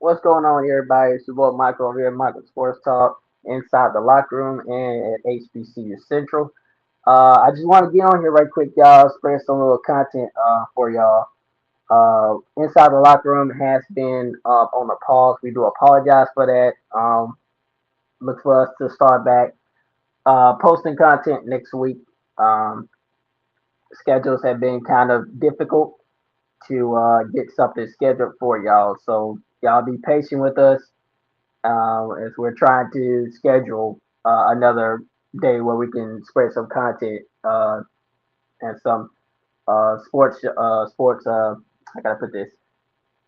What's going on, everybody? It's your boy Michael over here, Michael Sports Talk, inside the locker room and at HBCU Central. I just want to get on here right quick, y'all, spread some little content for y'all. Inside the locker room has been on a pause. We do apologize for that. Look for us to start back posting content next week. Um, Schedules have been kind of difficult to get something scheduled for y'all, so y'all be patient with us as we're trying to schedule another day where we can spread some content and some sports. I gotta put this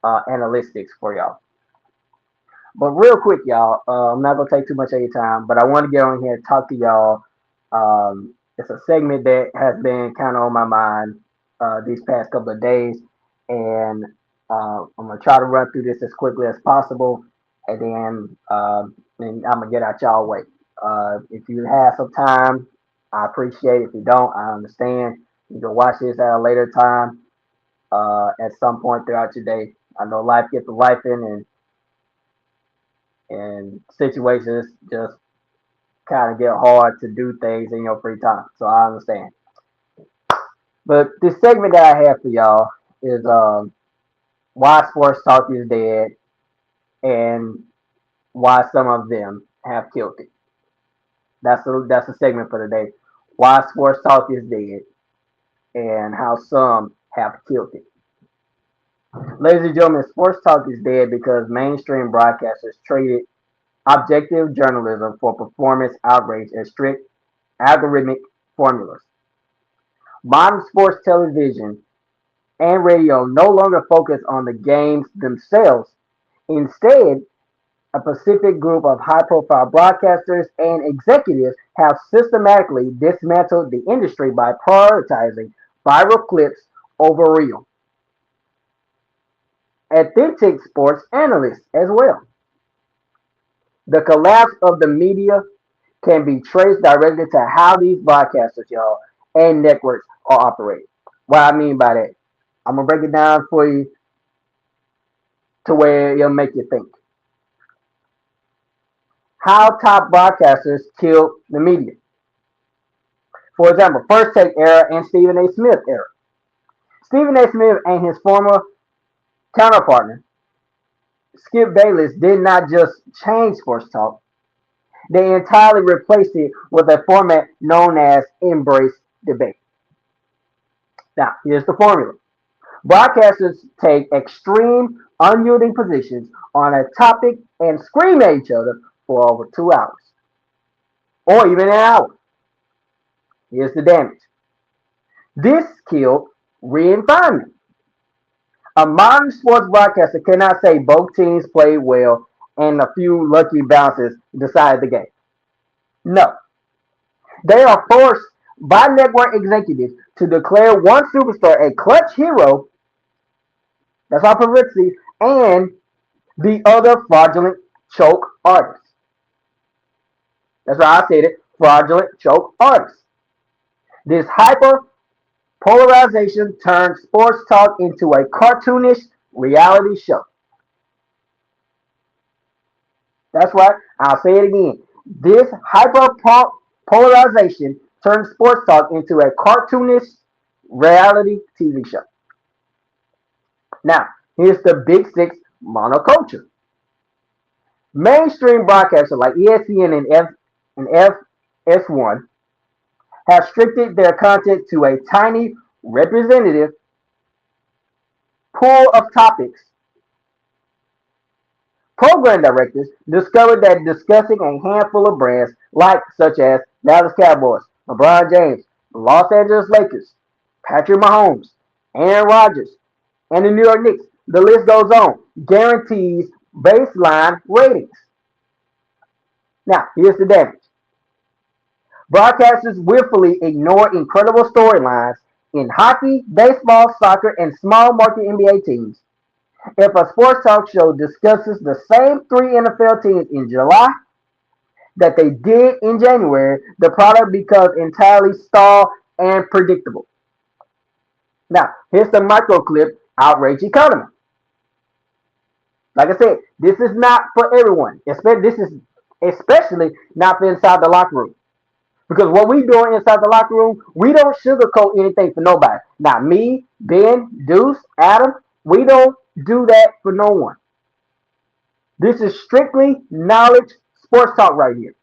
analytics for y'all. But real quick, y'all, I'm not gonna take too much of your time, but I want to get on here and talk to y'all. It's a segment that has been kind of on my mind these past couple of days, and I'm gonna try to run through this as quickly as possible, and I'm gonna get out y'all way. If you have some time, I appreciate it. If you don't, I understand. You can watch this at a later time, at some point throughout your day. I know life gets to life in, and situations just kind of get hard to do things in your free time. So I understand. But this segment that I have for y'all is why sports talk is dead and why some of them have killed it. That's a segment for today. Why sports talk is dead and how some have killed it. Ladies and gentlemen, sports talk is dead because mainstream broadcasters traded objective journalism for performance outrage and strict algorithmic formulas. Modern sports television and radio no longer focus on the games themselves. Instead, a specific group of high profile broadcasters and executives have systematically dismantled the industry by prioritizing viral clips over real, authentic sports analysts as well. The collapse of the media can be traced directly to how these broadcasters, y'all, and networks are operating. What I mean by that, I'm gonna break it down for you to where it'll make you think. How top broadcasters killed the media. For example, First Take era and Stephen A. Smith era. Stephen A. Smith and his former counterpartner, Skip Bayless, did not just change sports talk, they entirely replaced it with a format known as embrace debate. Now, here's the formula. Broadcasters take extreme, unyielding positions on a topic and scream at each other for over 2 hours, or even an hour. Here's the damage. This killed refinement. A modern sports broadcaster cannot say both teams played well and a few lucky bounces decided the game. No. They are forced by network executives to declare one superstar a clutch hero, that's our publicity, and the other fraudulent choke artist. That's right, I said it, fraudulent choke artist. This hyper polarization turns sports talk into a cartoonish reality show. That's right. I'll say it again. This hyper polarization turns sports talk into a cartoonish reality TV show. Now, here's the big six monoculture. Mainstream broadcasters like ESPN and FS1 have restricted their content to a tiny representative pool of topics. Program directors discovered that discussing a handful of brands like such as Dallas Cowboys, LeBron James, the Los Angeles Lakers, Patrick Mahomes, Aaron Rodgers, and the New York Knicks, the list goes on, guarantees baseline ratings. Now, here's the damage. Broadcasters willfully ignore incredible storylines in hockey, baseball, soccer, and small market NBA teams. If a sports talk show discusses the same three NFL teams in July that they did in January, the product becomes entirely stale and predictable. Now, here's the micro clip outrage economy. Like I said, this is not for everyone. This is especially not for inside the locker room. Because what we doing inside the locker room, we don't sugarcoat anything for nobody. Not me, Ben, Deuce, Adam. We don't do that for no one. This is strictly knowledge sports talk right here.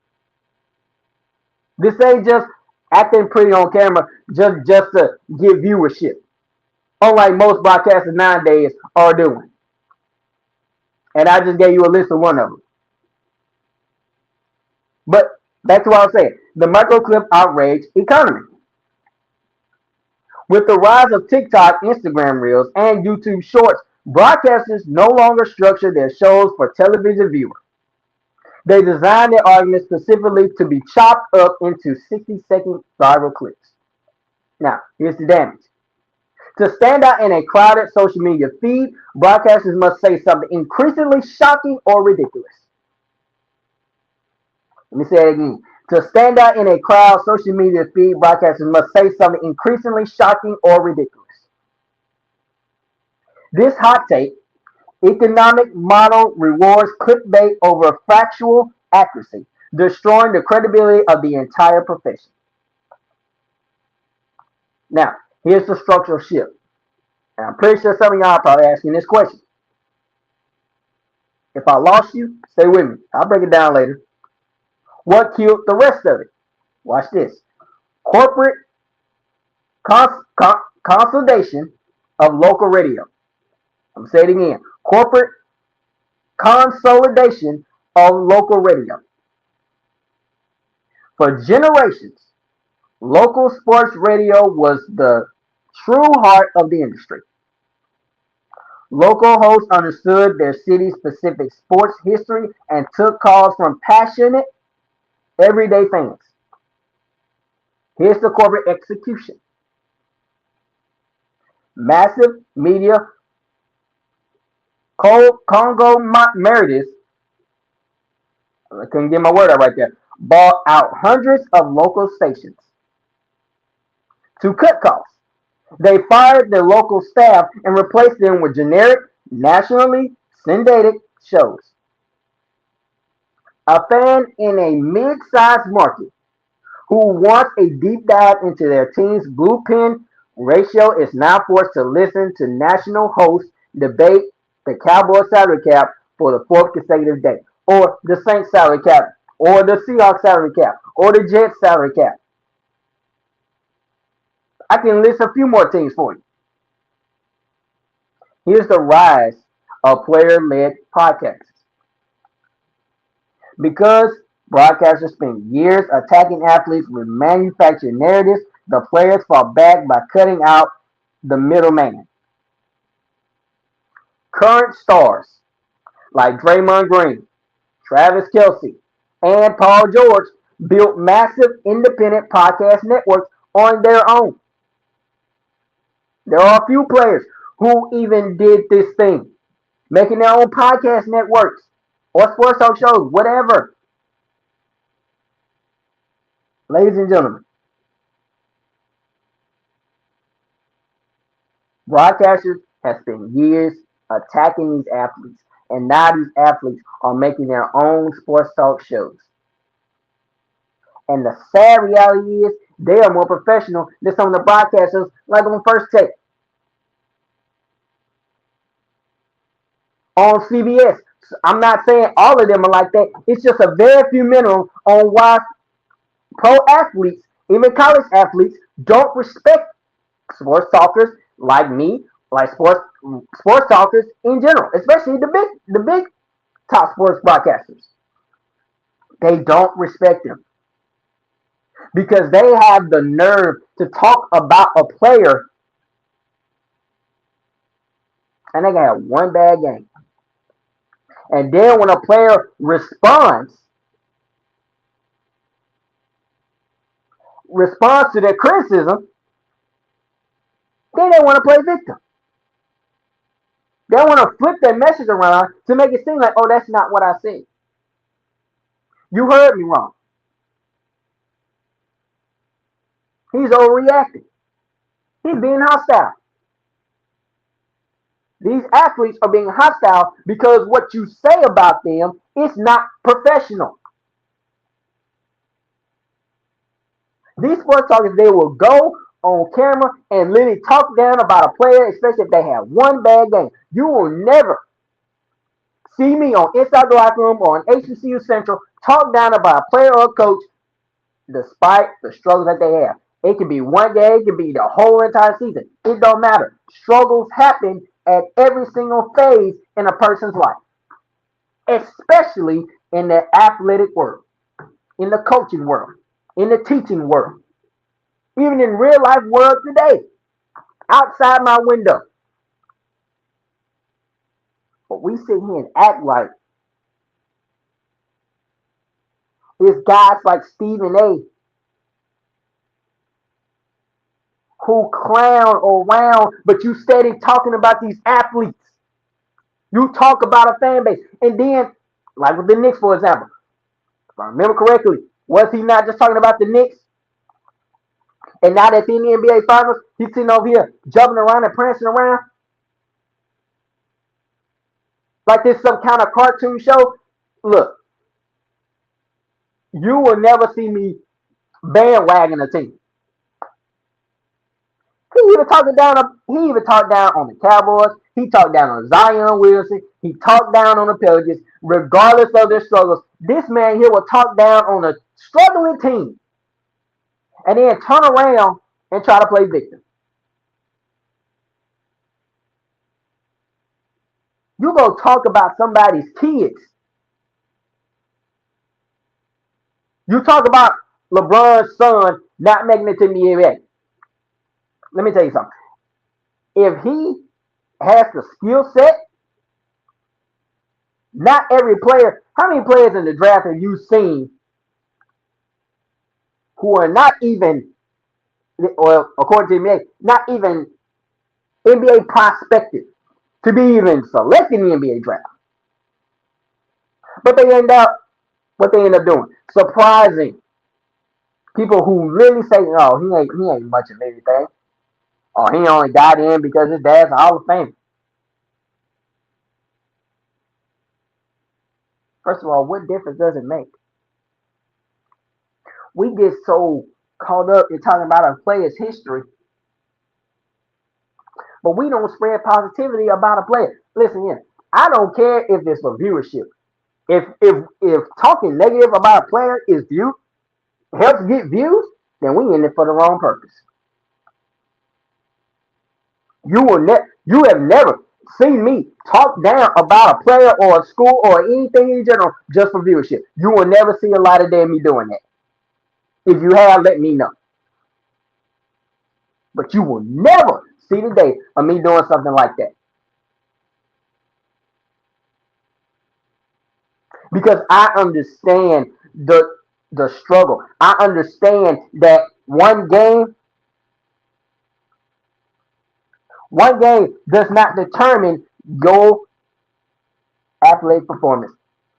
This ain't just acting pretty on camera just to give viewership. Unlike most broadcasters nowadays are doing. And I just gave you a list of one of them. But back to what I was saying. The microclip outrage economy. With the rise of TikTok, Instagram Reels, and YouTube Shorts, broadcasters no longer structure their shows for television viewers. They design their arguments specifically to be chopped up into 60-second viral clips. Now, here's the damage. To stand out in a crowded social media feed, broadcasters must say something increasingly shocking or ridiculous. Let me say it again. To stand out in a crowd social media feed, broadcasters must say something increasingly shocking or ridiculous. This hot take, economic model rewards clickbait over factual accuracy, destroying the credibility of the entire profession. Now, here's the structural shift. And I'm pretty sure some of y'all are probably asking this question. If I lost you, stay with me. I'll break it down later. What killed the rest of it? Watch this. Corporate consolidation of local radio. I'm going to say it again. Corporate consolidation of local radio. For generations, local sports radio was the true heart of the industry. Local hosts understood their city's specific sports history and took calls from passionate, everyday fans. Here's the corporate execution. Massive media Congo Meredith, I couldn't get my word out right there, bought out hundreds of local stations. To cut costs, they fired their local staff and replaced them with generic, nationally syndicated shows. A fan in a mid-sized market who wants a deep dive into their team's blue pen ratio is now forced to listen to national hosts debate the Cowboys salary cap for the fourth consecutive day, or the Saints salary cap, or the Seahawks salary cap, or the Jets salary cap. I can list a few more teams for you. Here's the rise of player-led podcasts. Because broadcasters spend years attacking athletes with manufactured narratives, the players fall back by cutting out the middleman. Current stars like Draymond Green, Travis Kelce, and Paul George built massive independent podcast networks on their own. There are a few players who even did this thing, making their own podcast networks or sports talk shows, whatever. Ladies and gentlemen, broadcasters have spent years attacking these athletes, and now these athletes are making their own sports talk shows. And the sad reality is they are more professional than some of the broadcasters like on First Take, on CBS. I'm not saying all of them are like that. It's just a very few minimum on why pro athletes, even college athletes, don't respect sports talkers like me, like sports talkers in general, especially the big top sports broadcasters. They don't respect them because they have the nerve to talk about a player and they can have one bad game. And then when a player responds to their criticism, then they want to play victim. They want to flip their message around to make it seem like, oh, that's not what I said. You heard me wrong. He's overreacting. He's being hostile. These athletes are being hostile because what you say about them is not professional. These sports talkers, they will go on camera and literally talk down about a player, especially if they have one bad game. You will never see me on Inside the Locker Room or on HBCU Central talk down about a player or a coach despite the struggles that they have. It can be one game, it can be the whole entire season. It don't matter. Struggles happen at every single phase in a person's life, especially in the athletic world, in the coaching world, in the teaching world, even in real life world today, outside my window. But we sit here and act like it's guys like Stephen A. who clown around, but you steady talking about these athletes. You talk about a fan base. And then, like with the Knicks, for example, if I remember correctly, was he not just talking about the Knicks? And now that they're in the NBA Finals, he's sitting over here jumping around and prancing around like this some kind of cartoon show. Look, you will never see me bandwagon a team. He even talked down on the Cowboys. He talked down on Zion Wilson. He talked down on the Pelicans, regardless of their struggles. This man here will talk down on a struggling team and then turn around and try to play victim. You go talk about somebody's kids. You talk about LeBron's son not making it to the NBA. Let me tell you something. If he has the skill set, not every player. How many players in the draft have you seen who are not even, or according to the NBA, not even NBA prospective to be even selected in the NBA draft? But what they end up doing, surprising people who really say, "Oh, he ain't much of anything," or "He only got in because his dad's a Hall of Famer." First of all, what difference does it make? We get so caught up in talking about a player's history, but we don't spread positivity about a player. Listen here, I don't care if it's for viewership. If talking negative about a player is view helps get views, then we in it for the wrong purpose. You have never seen me talk down about a player or a school or anything in general just for viewership. You will never see a lot of day of me doing that. If you have, let me know. But you will never see the day of me doing something like that. Because I understand the struggle. I understand that one game does not determine your athletic performance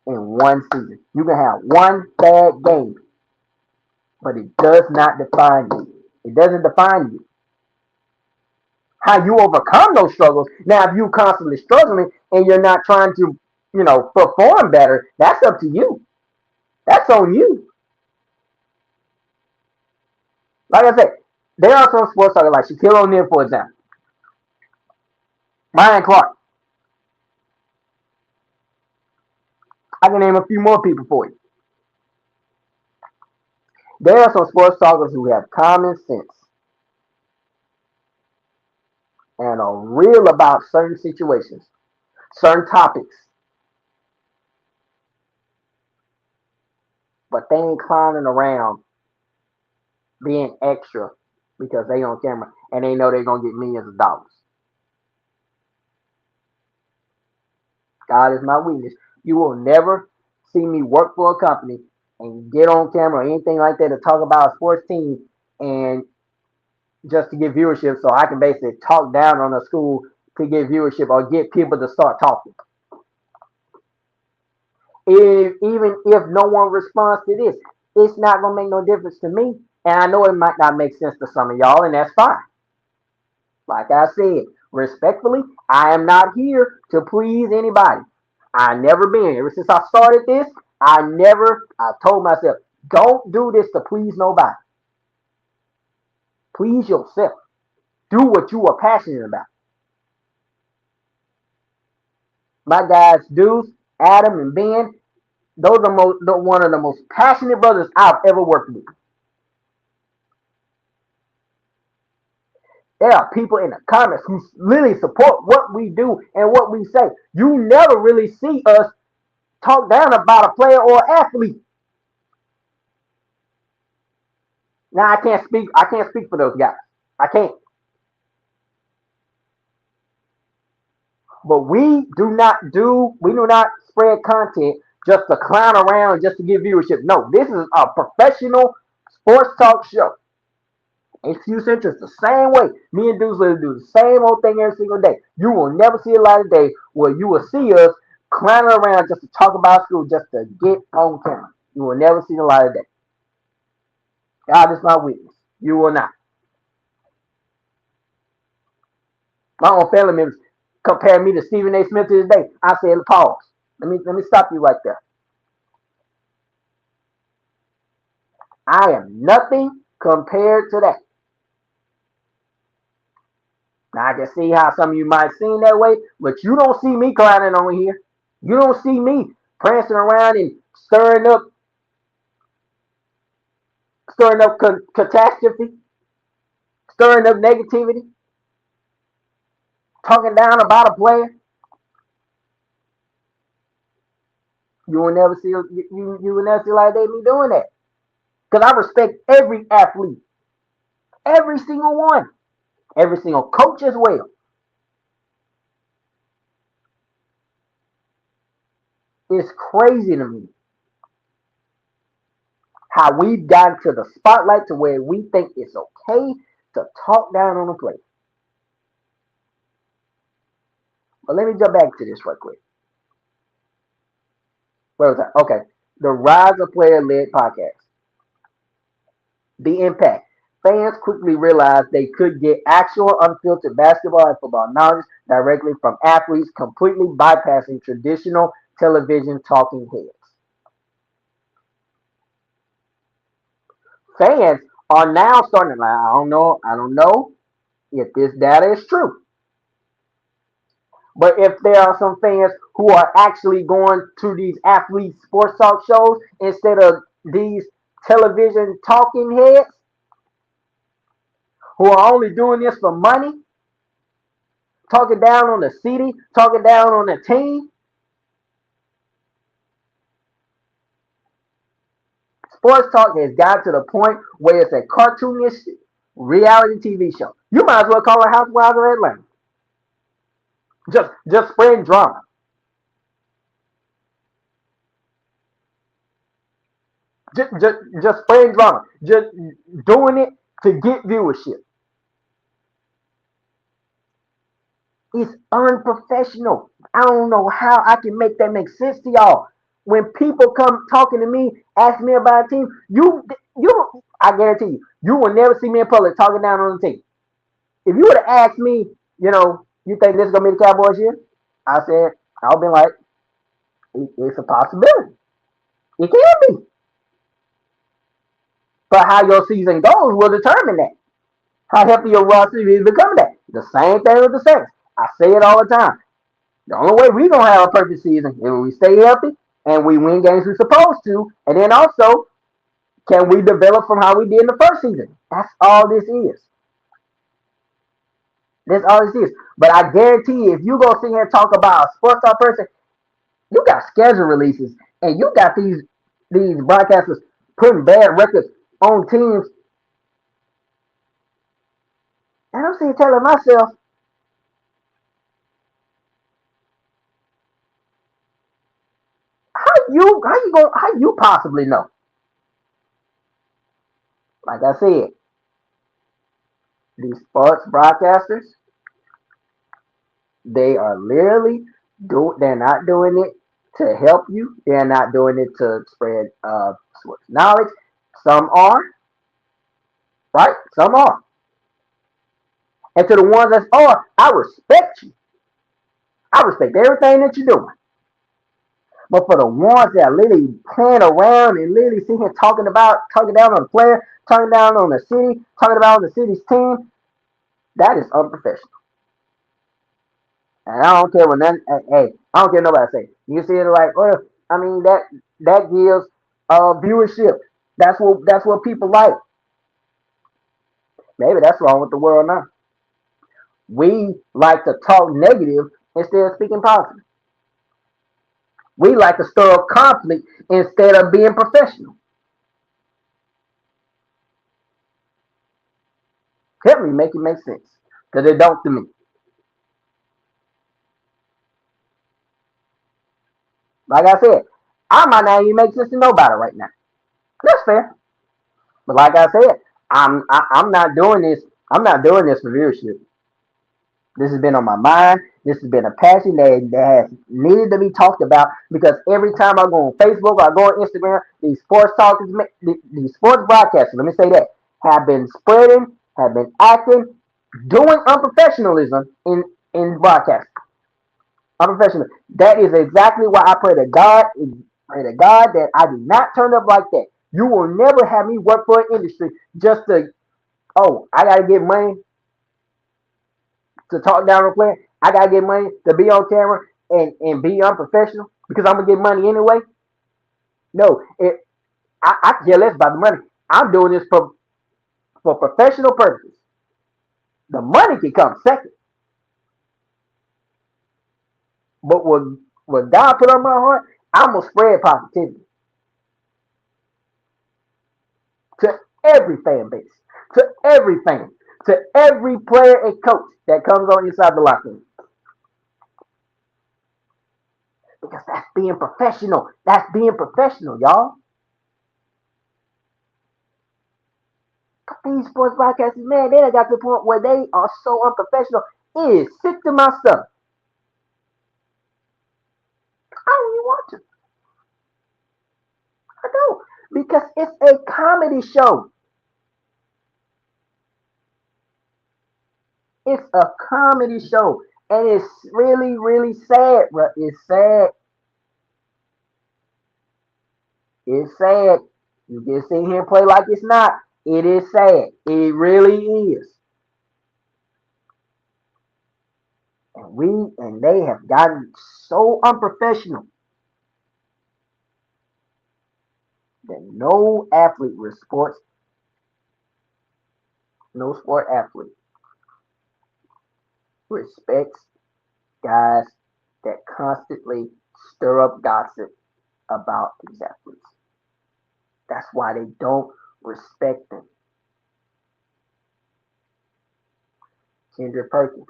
in one season. You can have one bad game, but it does not define you. It doesn't define you. How you overcome those struggles. Now, if you're constantly struggling and you're not trying to, perform better, that's up to you. That's on you. Like I said, there are some sports stars like Shaquille O'Neal, for example. Ryan Clark. I can name a few more people for you. There are some sports talkers who have common sense and are real about certain situations, certain topics, but they ain't clowning around being extra because they on camera and they know they're gonna get millions of dollars. God is my witness. You will never see me work for a company and get on camera or anything like that to talk about a sports team and just to get viewership so I can basically talk down on a school to get viewership or get people to start talking. Even if no one responds to this, it's not going to make no difference to me. And I know it might not make sense to some of y'all, and that's fine. Like I said, Respectfully, I am not here to please anybody. I never been. Ever since I started this, I told myself, don't do this to please nobody. Please yourself. Do what you are passionate about. My guys, Deuce, Adam, and Ben, those are one of the most passionate brothers I've ever worked with. There are people in the comments who really support what we do and what we say. You never really see us talk down about a player or athlete. Now I can't speak. I can't speak for those guys. I can't. But we do not spread content just to clown around, just to get viewership. No, this is a professional sports talk show. HQ Central is the same way. Me and Deuce do the same old thing every single day. You will never see a light of day where you will see us clowning around just to talk about school, just to get on camera. You will never see the light of day. God is my witness. You will not. My own family members compare me to Stephen A. Smith to this day. I said, pause. Let me stop you right there. I am nothing compared to that. Now I can see how some of you might seem that way, but you don't see me clowning on here. You don't see me prancing around and stirring up catastrophe, stirring up negativity, talking down about a player. You will never see you will never see like they be doing that. Because I respect every athlete, every single one, every single coach as well. It's crazy to me how we've gotten to the spotlight to where we think it's okay to talk down on a player. But let me jump back to this right quick. Where was that? Okay. The Rise of Player Led podcast. The impact. Fans quickly realized they could get actual unfiltered basketball and football knowledge directly from athletes, completely bypassing traditional television talking heads. Fans are now starting to like, I don't know if this data is true. But if there are some fans who are actually going to these athlete sports talk shows instead of these television talking heads who are only doing this for money, talking down on the city, talking down on the team, sports talk has got to the point where it's a cartoonish reality TV show. You might as well call it Housewives of Atlanta. Just spreading drama. Just spreading drama. Just doing it to get viewership. It's unprofessional. I don't know how I can make that make sense to y'all. When people come talking to me, ask me about a team, I guarantee you will never see me in public talking down on the team. If you would have asked me, you think this is gonna be the Cowboys year? I said, I'll be like, it's a possibility. It can be. But how your season goes will determine that. How healthy your roster is becoming that. The same thing with the Saints. I say it all the time. The only way we're gonna have a perfect season is when we stay healthy and we win games we're supposed to, and then also can we develop from how we did in the first season? That's all this is. That's all this is. But I guarantee you, if you go sit here and talk about a sports talk person, you got schedule releases and you got these broadcasters putting bad records on teams. And I'm sitting telling myself, how you possibly know? Like I said, these sports broadcasters, they are literally they're not doing it to help you. They're not doing it to spread sports knowledge. Some are, right? Some are. And to the ones that's, oh, I respect you. I respect everything that you're doing. But for the ones that are literally playing around and literally sitting here talking down on the player, talking down on the city, talking about the city's team, that is unprofessional. And I don't care what none. Hey, I don't care what nobody say. You see it like, well, I mean that gives viewership. That's what people like. Maybe that's wrong with the world now. We like to talk negative instead of speaking positive. We like to stir up conflict instead of being professional. Help me make it make sense. Because it don't to me. Like I said, I might not even make sense to nobody right now. That's fair. But like I said, I'm not doing this. I'm not doing this for viewership. This has been on my mind. This has been a passion that has needed to be talked about because every time I go on Facebook or I go on Instagram, these sports talkers, these sports broadcasters, let me say that, have been spreading, have been acting, doing unprofessionalism in broadcasting. Unprofessional. That is exactly why I pray to God that I do not turn up like that. You will never have me work for an industry just to, oh, I gotta get money to talk down on a player. I gotta get money to be on camera and be unprofessional because I'm gonna get money anyway. No, I care less about the money. I'm doing this for professional purposes. The money can come second, but what God put on my heart, I'm gonna spread positivity to every fan base, to every fan, to every player and coach that comes on inside the locker room. Because that's being professional. That's being professional, y'all. These sports broadcasters, man, they done got to the point where they are so unprofessional. It is sick to my stomach. I don't even want to. I don't. Because it's a comedy show. It's a comedy show. And it's really, really sad, bro. It's sad. It's sad. You can sit here and play like it's not. It is sad. It really is. And they have gotten so unprofessional that no sport athlete respects guys that constantly stir up gossip about these athletes. That's why they don't respect them. Kendrick Perkins,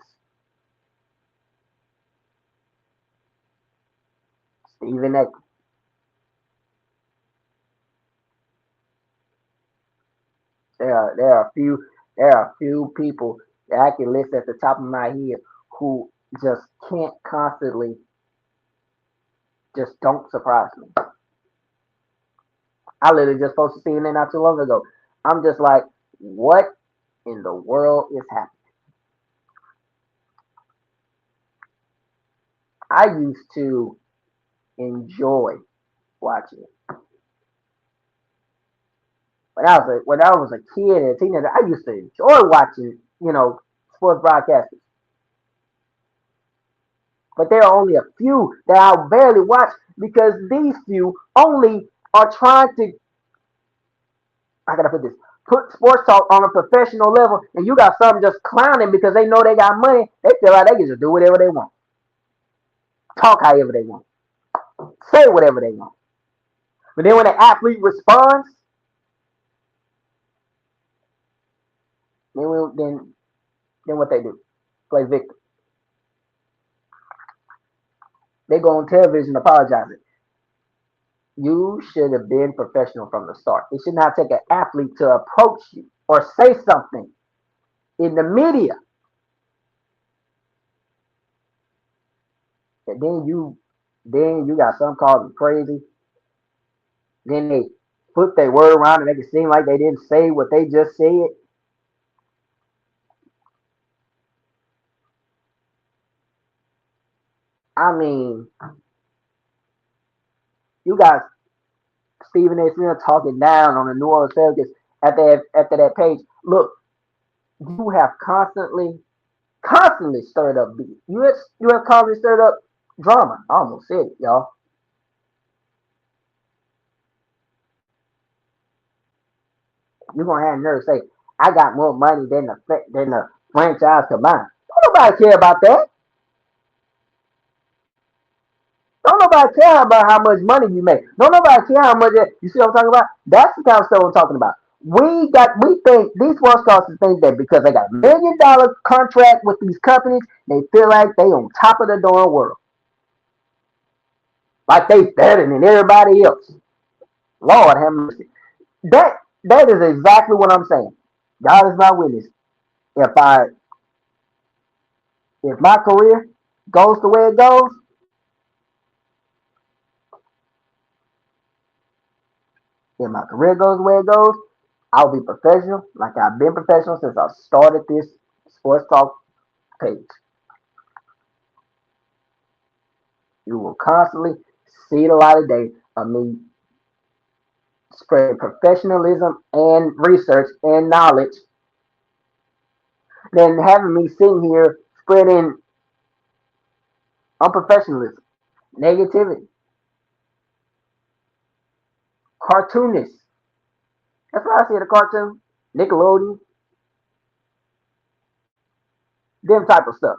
Stephen A. There are a few people that I can list at the top of my head who just can't constantly just don't surprise me. I literally just posted CNN not too long ago. I'm just like, what in the world is happening? I used to enjoy watching it. When I was a kid and a teenager, I used to enjoy watching, sports broadcasters. But there are only a few that I barely watch because these few only are trying to, I gotta put this, put sports talk on a professional level, and you got some just clowning because they know they got money. They feel like they can just do whatever they want, talk however they want, say whatever they want. But then when the athlete responds, then what they do? Play victim. They go on television apologizing. You should have been professional from the start. It should not take an athlete to approach you or say something in the media. And then you got some call them crazy. Then they put their word around and make it seem like they didn't say what they just said. I mean, you got Stephen A. Smith talking down on the New Orleans Pelicans after that page. Look, you have constantly stirred up beef. You have constantly stirred up drama. I almost said it, y'all. You're gonna have nerve say, I got more money than the franchise combined. Don't nobody care about that. Don't nobody care about how much money you make. Don't nobody care how much you see what I'm talking about? That's the kind of stuff I'm talking about. We think these sportscasters think that because they got $1 million contract with these companies, they feel like they on top of the darn world. Like they better than everybody else. Lord have mercy. That is exactly what I'm saying. God is my witness. If I if my career goes the way it goes, if my career goes the way it goes, I'll be professional like I've been professional since I started this sports talk page. You will constantly see the light of day of me spreading professionalism and research and knowledge than having me sitting here spreading unprofessionalism, negativity, cartoonists. That's why I see the cartoon, Nickelodeon, them type of stuff.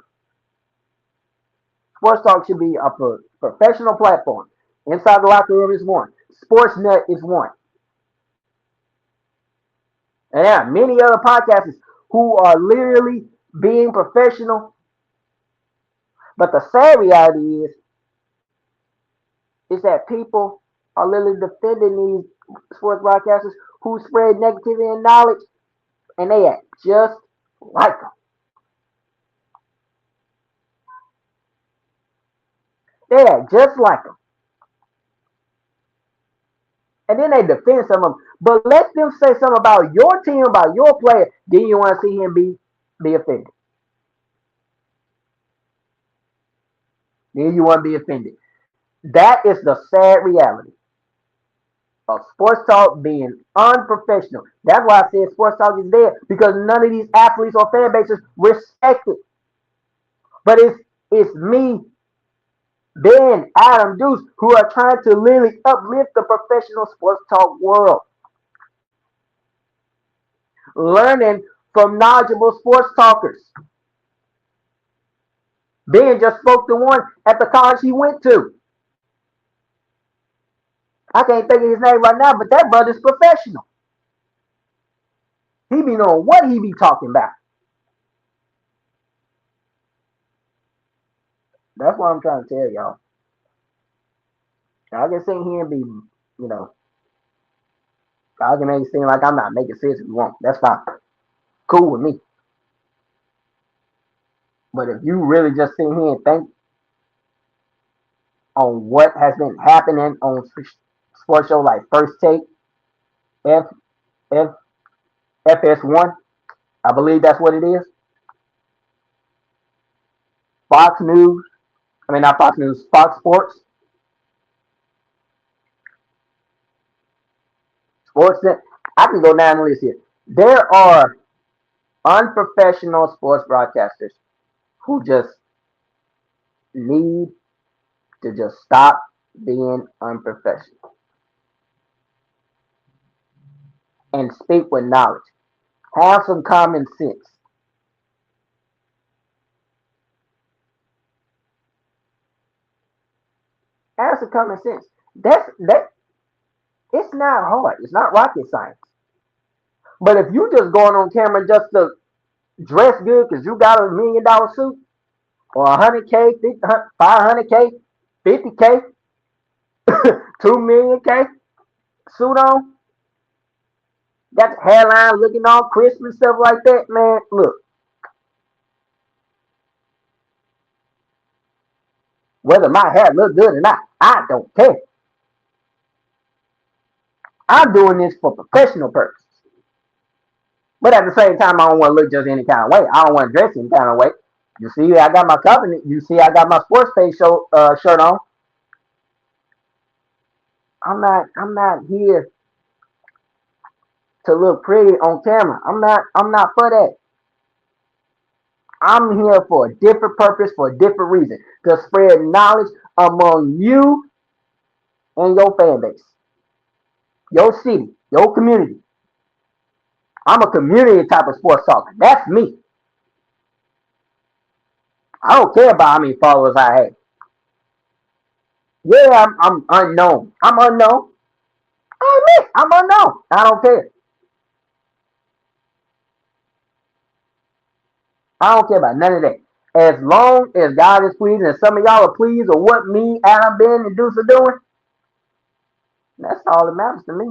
Sports talk should be a professional platform. Inside the locker room is one. Sportsnet is one. And there are many other podcasters who are literally being professional. But the sad reality is that people are literally defending these sports broadcasters who spread negativity and knowledge, and they act just like them. They act just like them. And then they defend some of them. But let them say something about your team, about your player, then you want to see him be offended. Then you want to be offended. That is the sad reality of sports talk being unprofessional. That's why I said sports talk is dead, because none of these athletes or fan bases respect it. But it's me, Ben, Adam, Deuce, who are trying to literally uplift the professional sports talk world. Learning from knowledgeable sports talkers. Ben just spoke to one at the college he went to. I can't think of his name right now, but that brother's professional. He be knowing what he be talking about. That's what I'm trying to tell y'all. I can sit here and be, I can make it seem like I'm not making sense if you want. That's fine. Cool with me. But if you really just sit here and think on what has been happening on sports show like First Take, F, F, FS1, I believe that's what it is. Fox News, I mean not Fox News, Fox Sports, Sportsnet. I can go down the list here. There are unprofessional sports broadcasters who just need to just stop being unprofessional and speak with knowledge. Have some common sense. Have some common sense. That it's not hard. It's not rocket science. But if you just going on camera just to dress good because you got $1 million suit or 100K, 500K, 50K, 2 million K suit on, got the hairline looking all crisp and stuff like that, man. Look, whether my hair look good or not, I don't care. I'm doing this for professional purposes. But at the same time, I don't want to look just any kind of way. I don't want to dress any kind of way. You see, I got my covenant. You see, I got my sports page shirt on. I'm not here to look pretty on camera. I'm not for that. I'm here for a different purpose, for a different reason, to spread knowledge among you and your fan base, your city, your community. I'm a community type of sports talker. That's me. I don't care about how many followers I have. Yeah, I'm unknown. I'm unknown. I admit, I'm unknown. I don't care. I don't care about none of that. As long as God is pleased and some of y'all are pleased with what me, Adam Ben, and Deuce are doing, that's all that matters to me.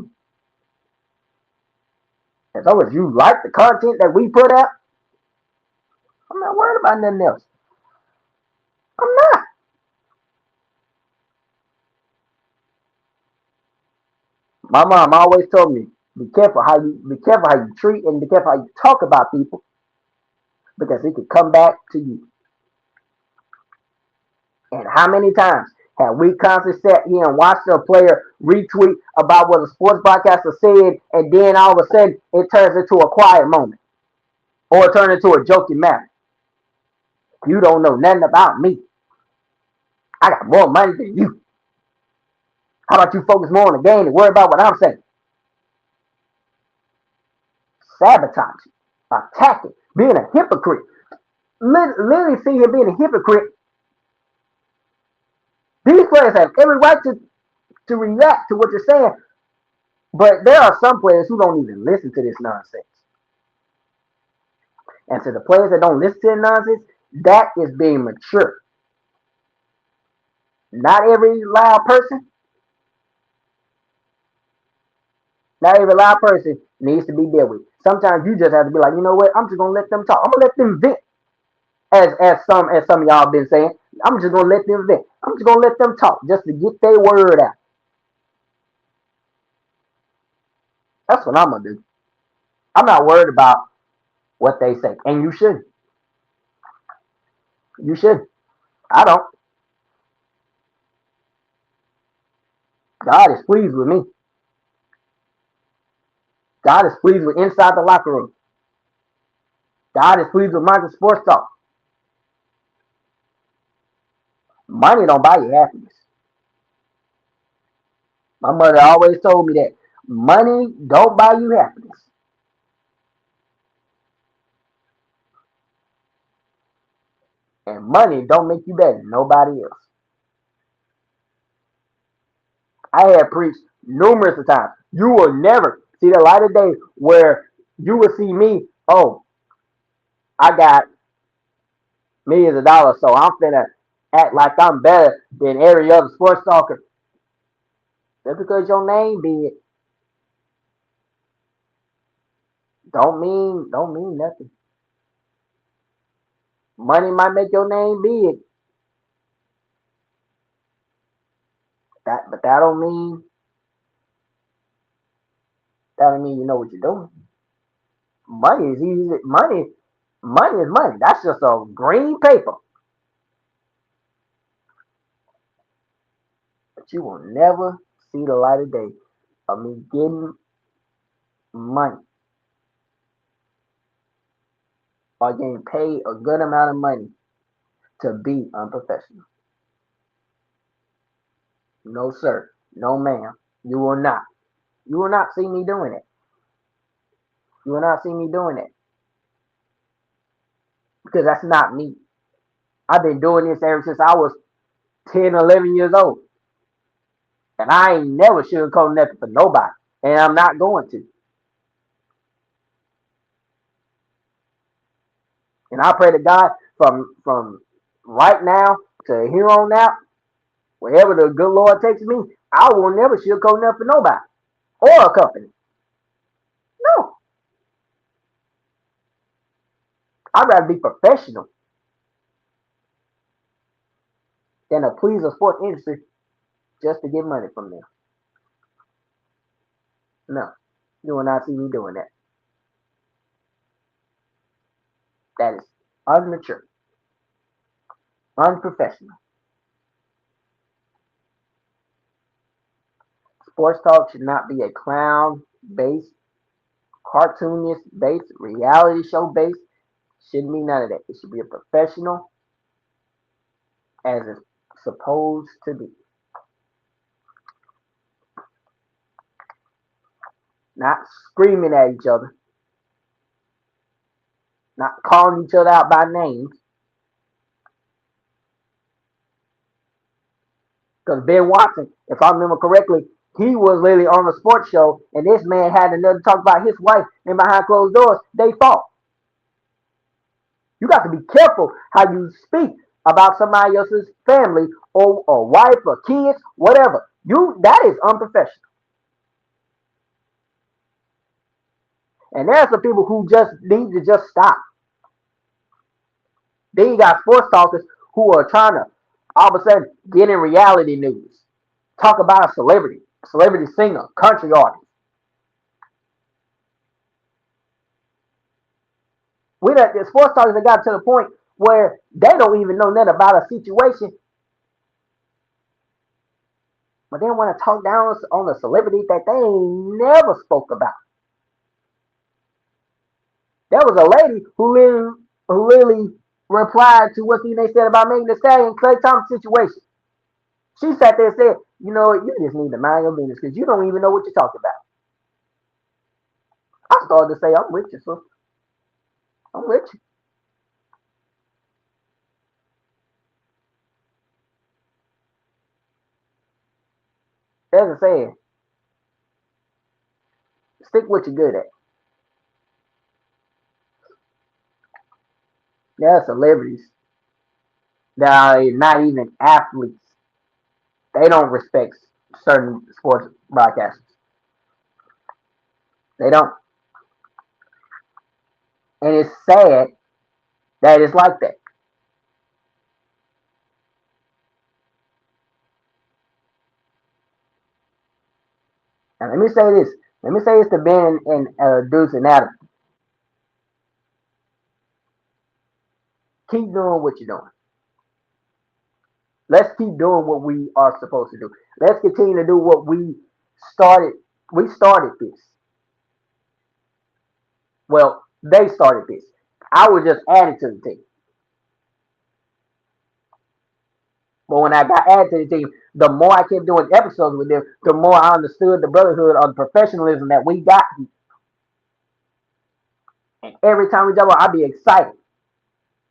As long as you like the content that we put out, I'm not worried about nothing else. I'm not. My mom always told me, be careful how you treat and be careful how you talk about people because it could come back to you. And how many times have we constantly sat here and watched a player retweet about what a sports broadcaster said, and then all of a sudden it turns into a quiet moment or it turns into a joking matter? You don't know nothing about me. I got more money than you. How about you focus more on the game and worry about what I'm saying? Sabotaging, attacking, being a hypocrite. Literally see him being a hypocrite. These players have every right to react to what you're saying, but there are some players who don't even listen to this nonsense. And to the players that don't listen to the nonsense, that is being mature. Not every loud person, not every loud person needs to be dealt with. Sometimes you just have to be like, you know what? I'm just gonna let them talk. I'm gonna let them vent, as some of y'all been saying. I'm just gonna let them vent. I'm just gonna let them talk just to get their word out. That's what I'm gonna do. I'm not worried about what they say, and you should. You should. I don't. God is pleased with me. God is pleased with inside the locker room. God is pleased with Michael Sports Talk. Money don't buy you happiness. My mother always told me that money don't buy you happiness. And money don't make you better than nobody else. I have preached numerous of times. You will never see the light of day where you will see me, oh, I got millions of dollars, so I'm finna act like I'm better than every other sports talker. Just because your name big don't mean nothing. Money might make your name big. But that don't mean you know what you're doing. Money is easy. Money is money. That's just a green paper. But you will never see the light of day of me getting money or getting paid a good amount of money to be unprofessional. No sir. No ma'am. You will not. You will not see me doing it. You will not see me doing it. Because that's not me. I've been doing this ever since I was 10, 11 years old. And I ain't never sugarcoat nothing for nobody. And I'm not going to. And I pray to God from right now to here on out, wherever the good Lord takes me, I will never sugarcoat nothing for nobody or a company. No. I'd rather be professional than to please the sports industry just to get money from them. No. You will not see me doing that. That is unmature. Unprofessional. Sports talk should not be a clown-based, cartoonist-based, reality show-based. Shouldn't be none of that. It should be a professional as it's supposed to be. Not screaming at each other, not calling each other out by names. Because Ben Watson, if I remember correctly, he was literally on a sports show, and this man had another talk about his wife, and behind closed doors, they fought. You got to be careful how you speak about somebody else's family or wife or kids, whatever. That is unprofessional. And there are some people who just need to just stop. Then you got sports talkers who are trying to all of a sudden get in reality news, talk about a celebrity singer, country artist. The sports talkers have got to the point where they don't even know nothing about a situation, but they want to talk down on a celebrity that they ain't never spoke about. There was a lady who literally replied to what they said about Megan Thee Stallion and Clay Thompson situation. She sat there and said, you know, you just need to mind your business because you don't even know what you're talking about. I started to say, I'm with you, sister. I'm with you. There's a saying, stick what you're good at. There are celebrities that are not even athletes. They don't respect certain sports broadcasters. They don't. And it's sad that it's like that. And let me say this. Let me say this to Ben and Deuce and Adam. Keep doing what you're doing. Let's keep doing what we are supposed to do. Let's continue to do what we started. We started this. Well, they started this. I was just added to the team. But when I got added to the team, the more I kept doing episodes with them, the more I understood the brotherhood of the professionalism that we got. And every time we jump on, I'd be excited.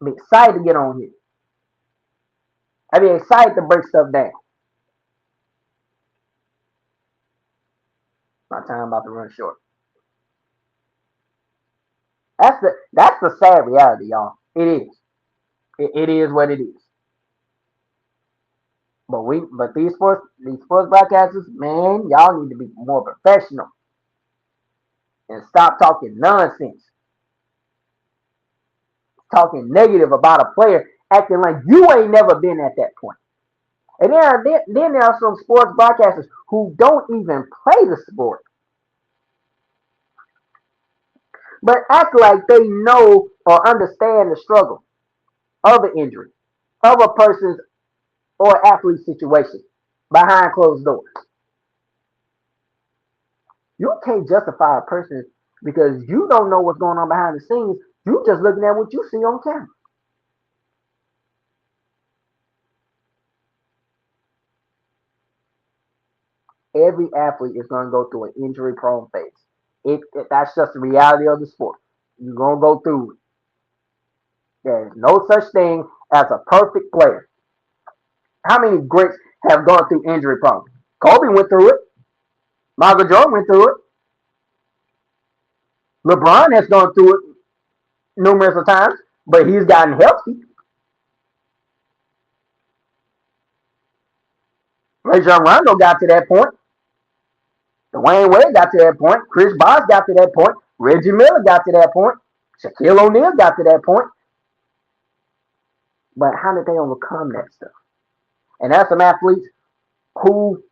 I'd be excited to get on here. I'd be excited to break stuff down. My time about to run short. That's the sad reality, y'all. It is. It is what it is. But these sports broadcasters, man, y'all need to be more professional and stop talking nonsense, talking negative about a player, acting like you ain't never been at that point. And then there are some sports broadcasters who don't even play the sport, but act like they know or understand the struggle of an injury, of a person's or athlete's situation behind closed doors. You can't justify a person because you don't know what's going on behind the scenes. You just looking at what you see on camera. Every athlete is going to go through an injury-prone phase. That's just the reality of the sport. You're going to go through it. There is no such thing as a perfect player. How many greats have gone through injury problems? Kobe went through it. Michael Jordan went through it. LeBron has gone through it numerous of times, but he's gotten healthy. Rajon Rondo got to that point. Dwayne Wade got to that point. Chris Bosh got to that point. Reggie Miller got to that point. Shaquille O'Neal got to that point. But how did they overcome that stuff? And that's some athletes who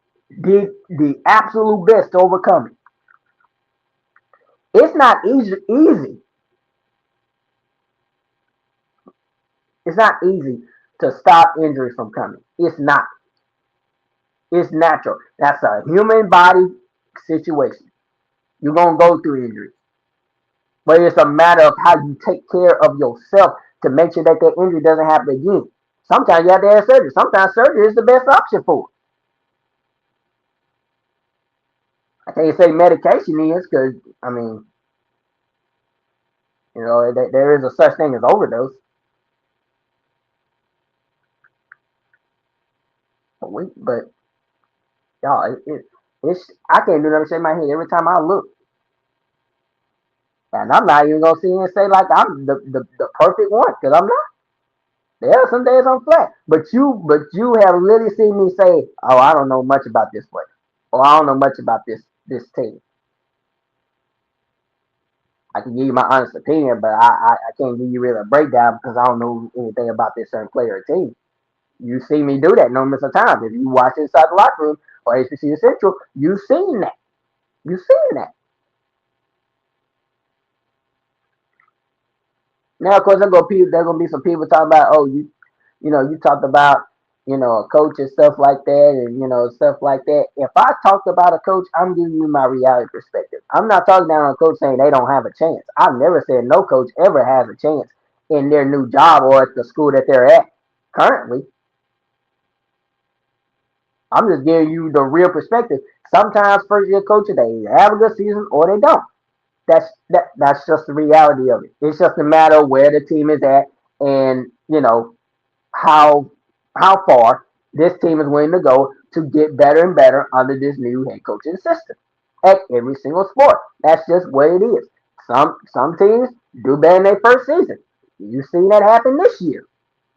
did the absolute best to overcome it. It's not easy. It's not easy to stop injury from coming. It's not. It's natural. That's a human body situation. You're gonna go through injury, but it's a matter of how you take care of yourself to make sure that that injury doesn't happen again. Sometimes you have to have surgery. Sometimes surgery is the best option for it. I can't say medication is because I mean, there is a such thing as overdose. But y'all, it's I can't do nothing. Shake my head every time I look, and I'm not even gonna sit here and say like I'm the perfect one because I'm not. There are some days I'm flat, but you have literally seen me say, "Oh, I don't know much about this player, or I don't know much about this team." I can give you my honest opinion, but I can't give you really a breakdown because I don't know anything about this certain player or team. You see me do that numerous of times. If you watch Inside the Locker Room or HBCU Central, you've seen that. You've seen that. Now, of course, there's gonna be some people talking about, oh, you talked about, a coach and stuff like that, and stuff like that. If I talked about a coach, I'm giving you my reality perspective. I'm not talking down on a coach saying they don't have a chance. I've never said no coach ever has a chance in their new job or at the school that they're at currently. I'm just giving you the real perspective. Sometimes first year coaches they have a good season or they don't. That's just the reality of it. It's just a matter of where the team is at and how how far this team is willing to go to get better and better under this new head coaching system at every single sport. That's just what it is. Some teams do better in their first season. You've seen that happen this year.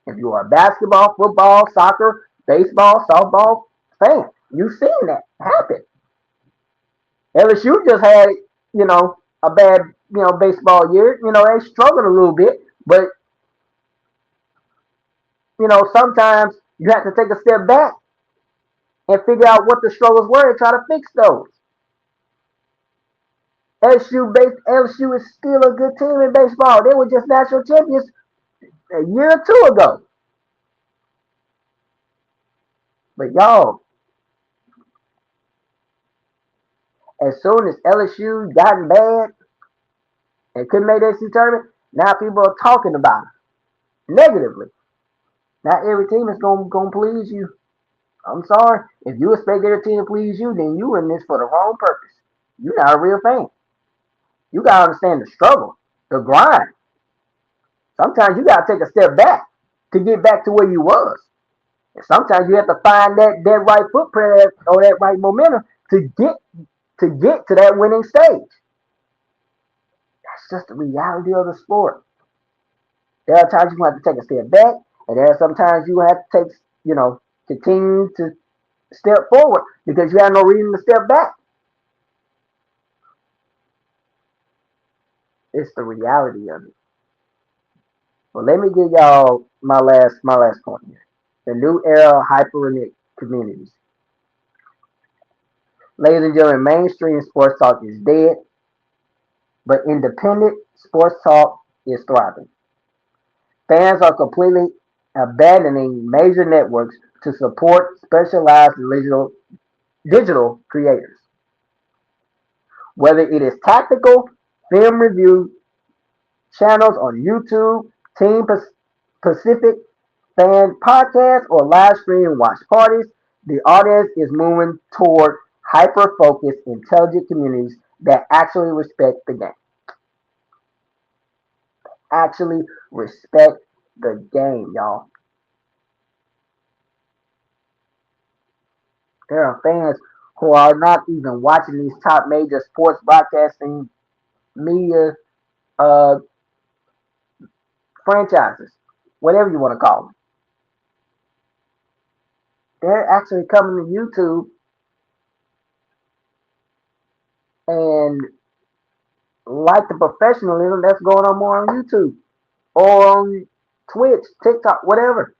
If you are a basketball, football, soccer, baseball, softball fan, you've seen that happen. LSU just had, a bad, baseball year. They struggled a little bit, but sometimes you have to take a step back and figure out what the struggles were and try to fix those. LSU is still a good team in baseball. They were just national champions a year or two ago. But y'all, as soon as LSU gotten bad and couldn't make that SEC tournament, now people are talking about it negatively. Not every team is gonna please you. I'm sorry. If you expect every team to please you, then you in this for the wrong purpose. You're not a real fan. You gotta understand the struggle, the grind. Sometimes you gotta take a step back to get back to where you was. And sometimes you have to find that right footprint or that right momentum to get to that winning stage. That's just the reality of the sport. There are times you have to take a step back, and there are sometimes you have to continue to step forward because you have no reason to step back. It's the reality of it. Well, let me give y'all my last point here. The new era of hyperlink communities. Ladies and gentlemen, mainstream sports talk is dead, but independent sports talk is thriving. Fans are completely abandoning major networks to support specialized digital creators. Whether it is tactical film review channels on YouTube, Team Pacific fan podcasts, or live stream watch parties, the audience is moving toward hyper focused, intelligent communities that actually respect the game. Actually respect the game, y'all. There are fans who are not even watching these top major sports broadcasting media uh, franchises, whatever you want to call them. They're actually coming to YouTube and like the professionalism that's going on more on YouTube or on Twitch, TikTok, whatever.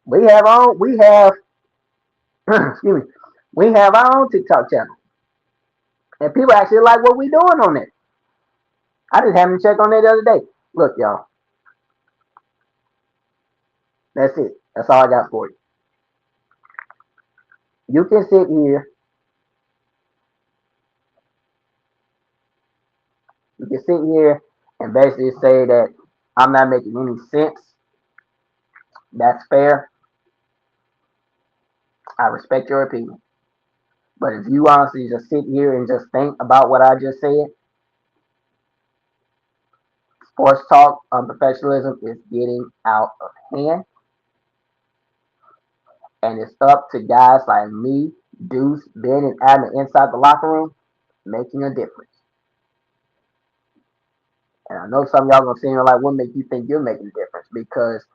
We have excuse me, we have our own TikTok channel, and people actually like what we doing on it. I just happened to check on it the other day. Look, y'all, That's it. That's all I got for you. You can sit here. You can sit here and basically say that I'm not making any sense. That's fair. I respect your opinion. But if you honestly just sit here and just think about what I just said, sports talk unprofessionalism is getting out of hand. And it's up to guys like me, Deuce, Ben, and Adam inside the locker room making a difference. And I know some of y'all gonna see me like, what make you think you're making a difference? Because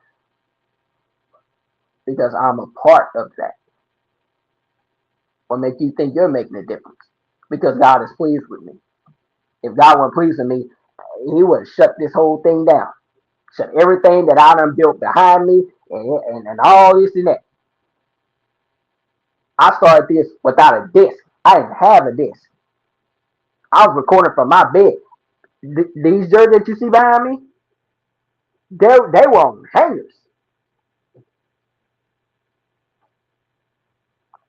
I'm a part of that. What make you think you're making a difference? Because God is pleased with me. If God weren't pleased with me, He would have shut this whole thing down. Shut everything that I done built behind me and all this and that. I started this without a disc. I didn't have a disc. I was recording from my bed. These jerseys that you see behind me, they were on hangers.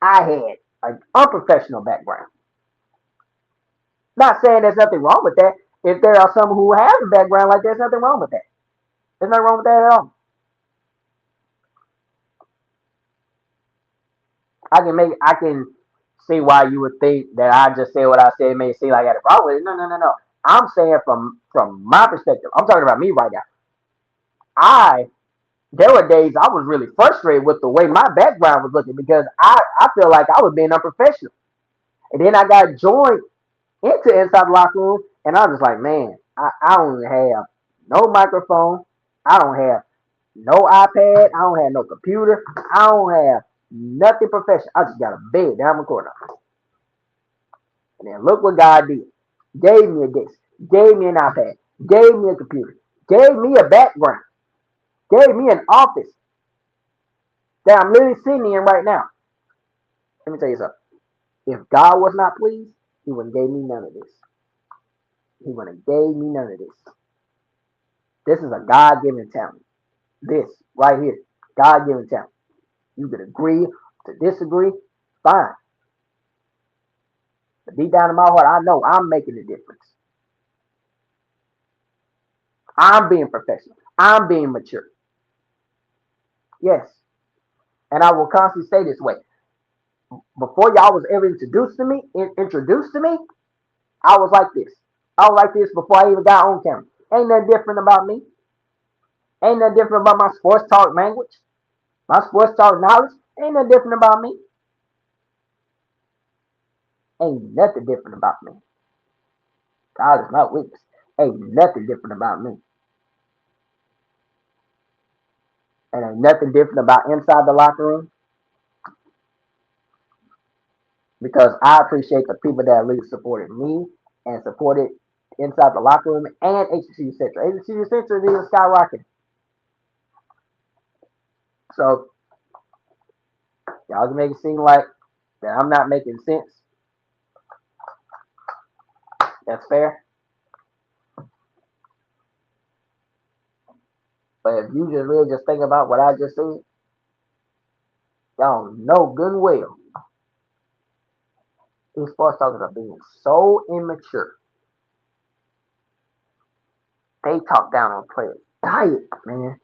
I had an unprofessional background. Not saying there's nothing wrong with that. If there are some who have a background like that, there's nothing wrong with that. There's nothing wrong with that at all. I can see why you would think that I just said what I said, may seem like I had a problem with it. No. I'm saying from my perspective. I'm talking about me right now. I There were days I was really frustrated with the way my background was looking because I feel like I was being unprofessional. And then I got joined into inside the locker room, and I was just like, man, I don't have no microphone. I don't have no iPad. I don't have no computer. I don't have nothing professional. I just got a bed that I'm recording on. And then look what God did. Gave me a desk, gave me an iPad, gave me a computer, gave me a background, gave me an office that I'm literally sitting in right now. Let me tell you something. If God was not pleased, He wouldn't have gave me none of this. He wouldn't have gave me none of this. This is a God-given talent. This right here, God-given talent. You could agree to disagree, fine. But deep down in my heart, I know I'm making a difference. I'm being professional. I'm being mature. Yes. And I will constantly say this way. Before y'all was ever introduced to me, I was like this. I was like this before I even got on camera. Ain't nothing different about me. Ain't nothing different about my sports talk language, my sports talk knowledge. Ain't nothing different about me. Ain't nothing different about me. God is my witness. Ain't nothing different about me. And ain't nothing different about inside the locker room because I appreciate the people that really supported me and supported inside the locker room and HCU Central. HCU Central is skyrocketing. So y'all can make it seem like that I'm not making sense. That's fair. But if you just really just think about what I just said, y'all know good and well these sports talkers are being so immature. They talk down on players' diet, man.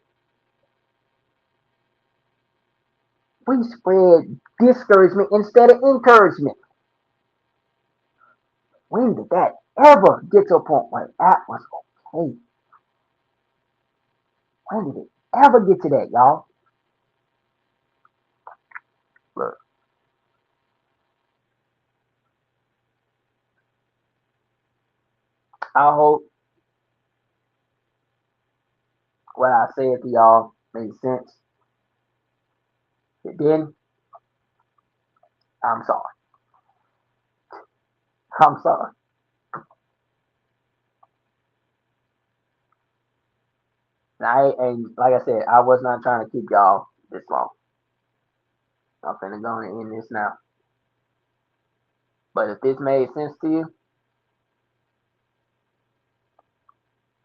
We spread discouragement instead of encouragement. When did that ever get to a point where that was okay? When did it ever get to that, y'all? Look, I hope what I said to y'all made sense. If it didn't, I'm sorry. I'm sorry. And like I said, I was not trying to keep y'all this long. I'm finna go and end this now. But if this made sense to you,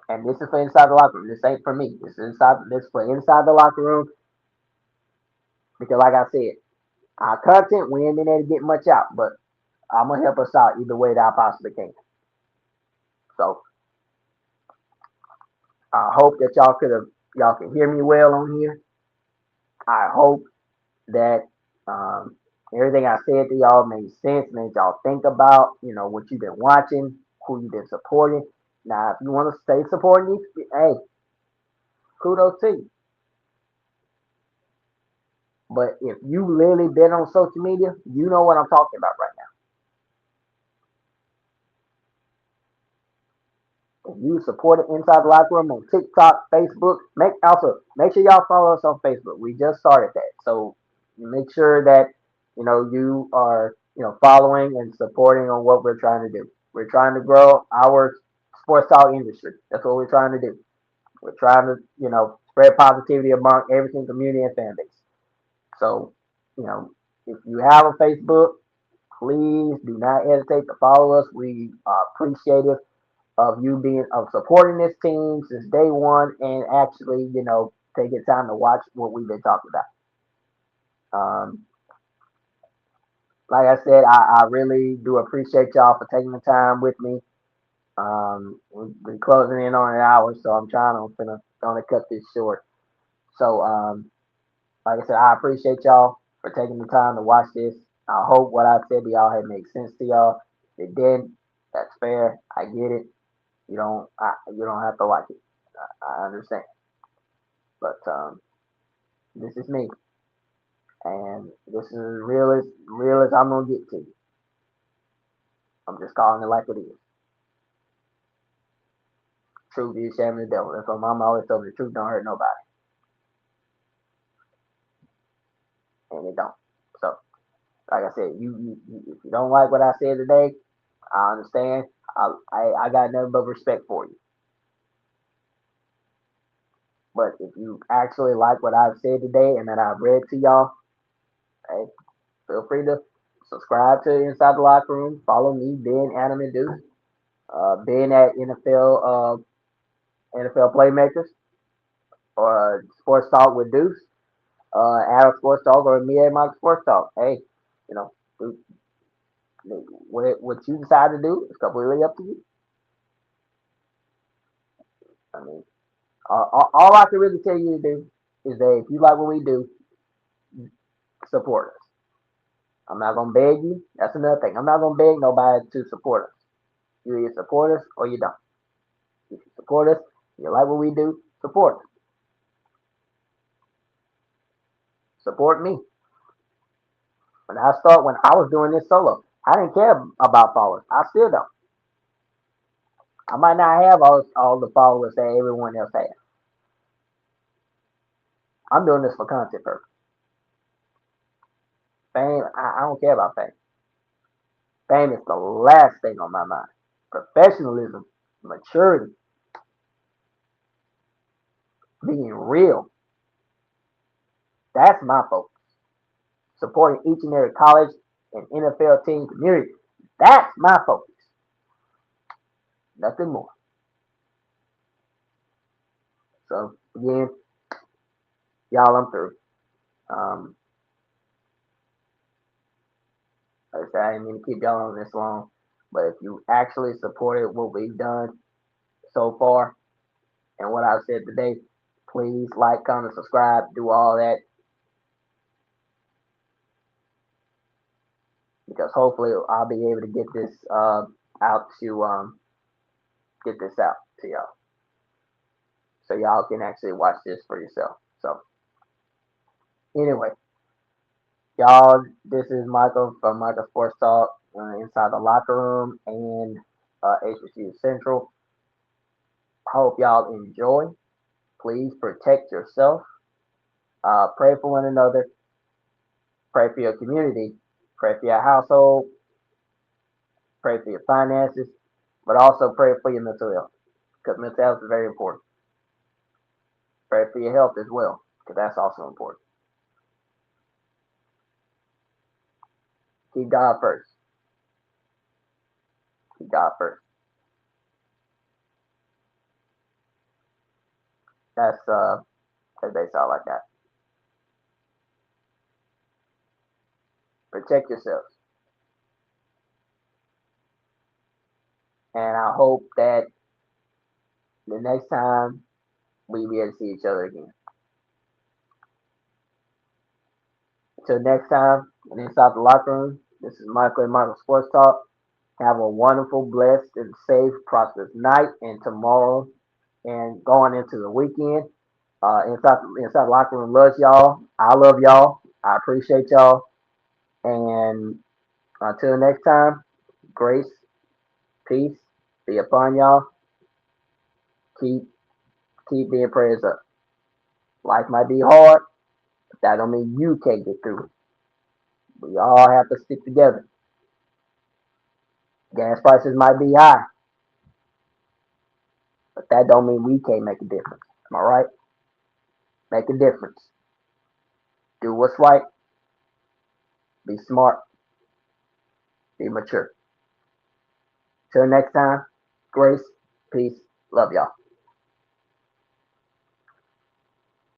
and this is for inside the locker room, this ain't for me. This is for inside the locker room. Because like I said, our content, we ain't been able to get much out, but I'm gonna help us out either way that I possibly can. So I hope that y'all can hear me well on here. I hope that everything I said to y'all made sense, made y'all think about, what you've been watching, who you've been supporting. Now, if you want to stay supporting these, hey, kudos to you. But if you literally been on social media, you know what I'm talking about right now. If you support it Inside the Locker Room on TikTok, Facebook, make sure y'all follow us on Facebook. We just started that, so make sure that you are following and supporting on what we're trying to do. We're trying to grow our sports talk industry. That's what we're trying to do. We're trying to spread positivity among every single community and fan base. So you know if you have a Facebook, please do not hesitate to follow us. We are appreciative of you being of supporting this team since day one and actually, taking time to watch what we've been talking about. Um, like I said, I really do appreciate y'all for taking the time with me. We've been closing in on an hour, so I'm gonna cut this short. So, like I said, I appreciate y'all for taking the time to watch this. I hope what I said to y'all had made sense to y'all. If it didn't, that's fair. I get it. You don't have to like it. I understand. But this is me, and this is real as I'm gonna get to you. I'm just calling it like it is. Truth is shaming the devil. That's what Mama always told me. The truth don't hurt nobody, and it don't. So, like I said, if you don't like what I said today, I understand. I got nothing but respect for you. But if you actually like what I've said today and that I've read to y'all, hey, feel free to subscribe to Inside the Locker Room. Follow me, Ben Adam and Deuce. Ben at NFL Playmakers or Sports Talk with Deuce. Adam Sports Talk or me at Mike Sports Talk. Hey, you know, what you decide to do is completely up to you. I mean, all I can really tell you to do is that if you like what we do, support us. I'm not gonna beg you. That's another thing. I'm not gonna beg nobody to support us. You either support us or you don't. If you support us, you like what we do, support us. Support me. When I was doing this solo, I didn't care about followers. I still don't. I might not have all the followers that everyone else has. I'm doing this for content purpose. Fame, I don't care about fame. Fame is the last thing on my mind. Professionalism, maturity, being real. That's my focus. Supporting each and every college and NFL team community. That's my focus. Nothing more. So again, y'all, I'm through. Um, like I said, I didn't mean to keep y'all on this long, but if you actually supported what we've done so far and what I've said today, please like, comment, subscribe, do all that because hopefully I'll be able to out to get this out to y'all so y'all can actually watch this for yourself. So anyway, y'all, this is Michael from Michael Sports Talk inside the locker room and HBCU Central. Hope y'all enjoy. Please protect yourself. Pray for one another. Pray for your community. Pray for your household. Pray for your finances. But also pray for your mental health because mental health is very important. Pray for your health as well because that's also important. Keep God first. Keep God first. That's basically all I got. Protect yourselves. And I hope that the next time we be able to see each other again. Until next time, inside the locker room, this is Michael and Michael Sports Talk. Have a wonderful, blessed, and safe, prosperous night and tomorrow and going into the weekend. Inside the locker room loves y'all. I love y'all. I appreciate y'all. And until next time, grace, peace be upon y'all. Keep keep being prayers up. Life might be hard, but that don't mean you can't get through it. We all have to stick together. Gas prices might be high, but that don't mean we can't make a difference. Am I right? Make a difference. Do what's right. Be smart. Be mature. Till next time, grace, peace, love y'all.